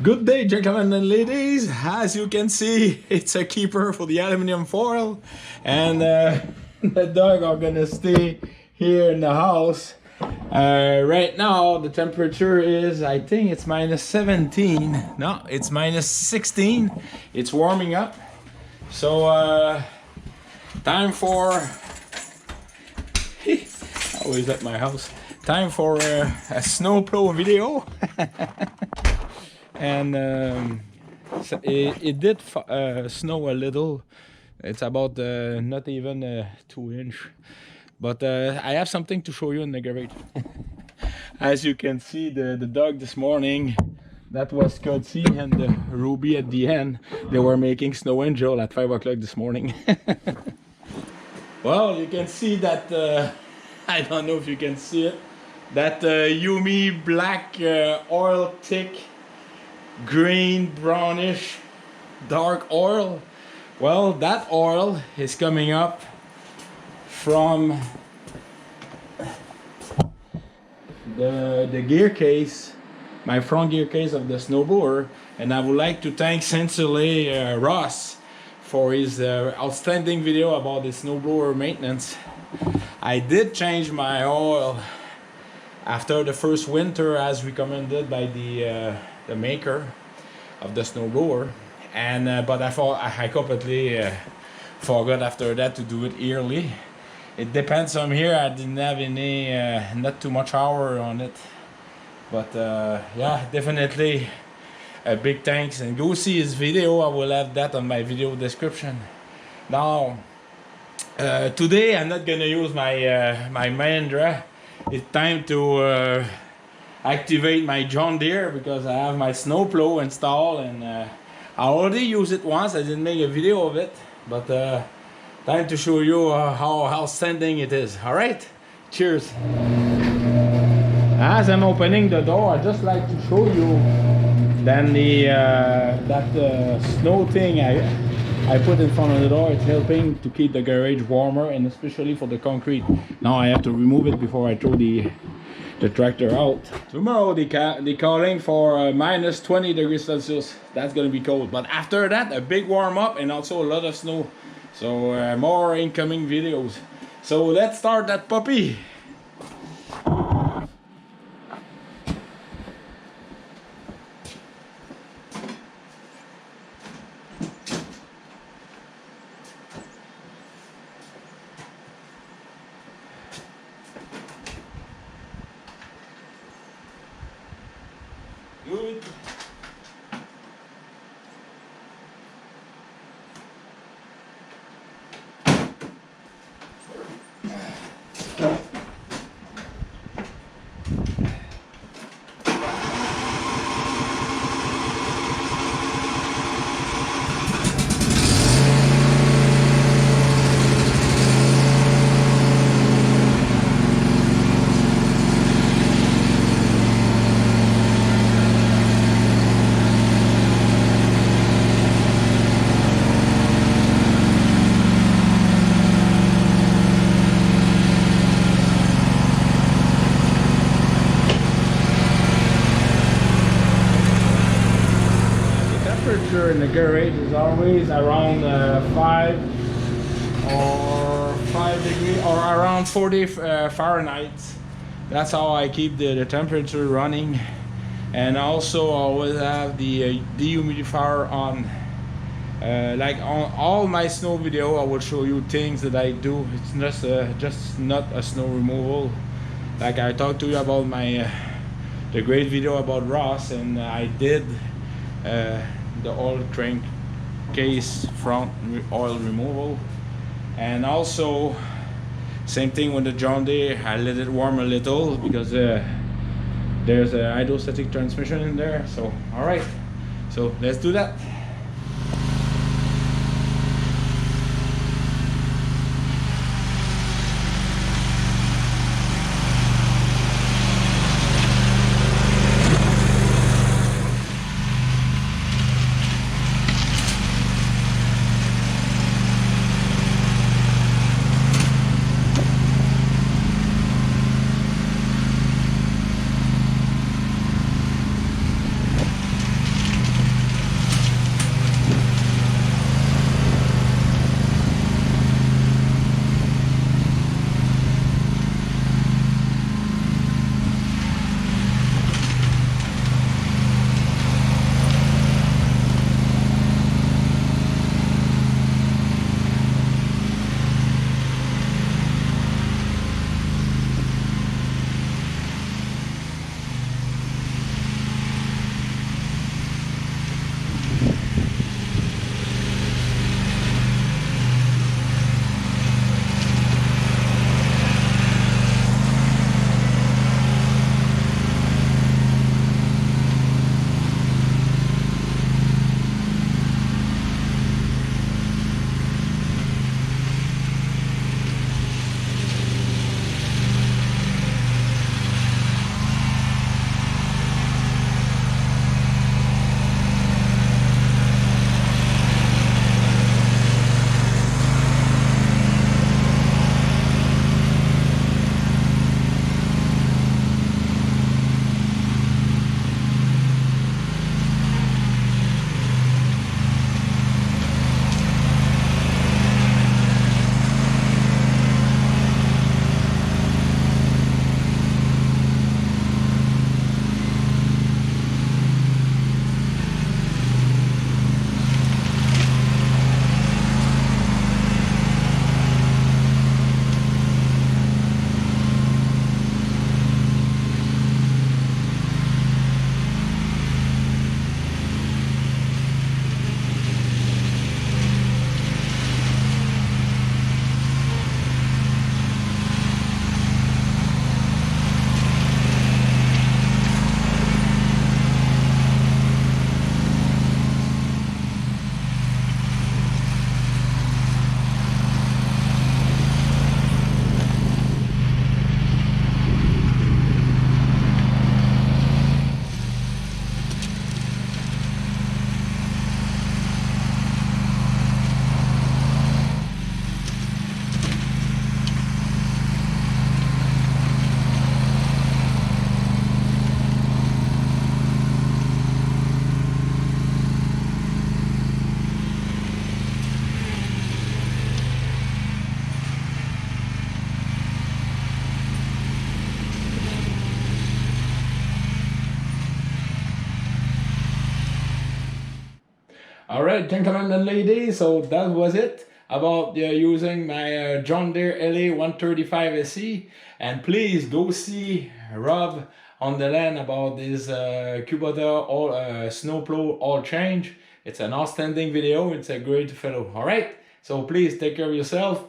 Good day, gentlemen and ladies. As you can see, it's a keeper for the aluminum foil, and the dog are gonna stay here in the house. Right now, the temperature is, I think it's minus 17. No, it's minus 16. It's warming up. So, time for... always at my house. Time for a snowplow video. And so it did snow a little. It's about not even 2 inch, but I have something to show you in the garage. As you can see, the dog this morning, that was Scotty and Ruby at the end. They were making snow angel at 5 o'clock this morning. Well, you can see that, I don't know if you can see it, that Yumi black oil thick green brownish dark oil. Well, that oil is coming up from the gear case, my front gear case of the snowblower, and I would like to thank Sincerely Ross for his outstanding video about the snowblower maintenance. I did change my oil after the first winter as recommended by the maker of the snowblower, and but I completely forgot after that to do it yearly. It depends on here. I didn't have any not too much hour on it, but yeah, definitely a big thanks, and go see his video. I will have that on my video description. Now today I'm not gonna use my my Mahindra. It's time to activate my John Deere because I have my snowplow installed, and I already used it once. I didn't make a video of it, but time to show you how outstanding it is. All right, cheers. As I'm opening the door, I just like to show you then the that snow thing I put in front of the door. It's helping to keep the garage warmer, and especially for the concrete. Now I have to remove it before I throw the tractor out. Tomorrow they calling for minus 20 degrees Celsius. That's gonna be cold, but after that a big warm up and also a lot of snow. So more incoming videos. So let's start that puppy. Good. In the garage is always around 5 degrees or around 40 Fahrenheit. That's how I keep the temperature running, and also I always have the dehumidifier on. Like on all my snow video, I will show you things that I do. It's just not a snow removal. Like I talked to you about my the great video about Ross, and I did the oil crank case front oil removal, and also same thing with the John Deere. I let it warm a little because there's a hydrostatic transmission in there. So all right, so let's do that. Alright, gentlemen and ladies, so that was it about using my John Deere LA135 SE. And please go see Rob on the land about this Kubota snowplow oil change. It's an outstanding video. It's a great fellow. Alright, so please take care of yourself.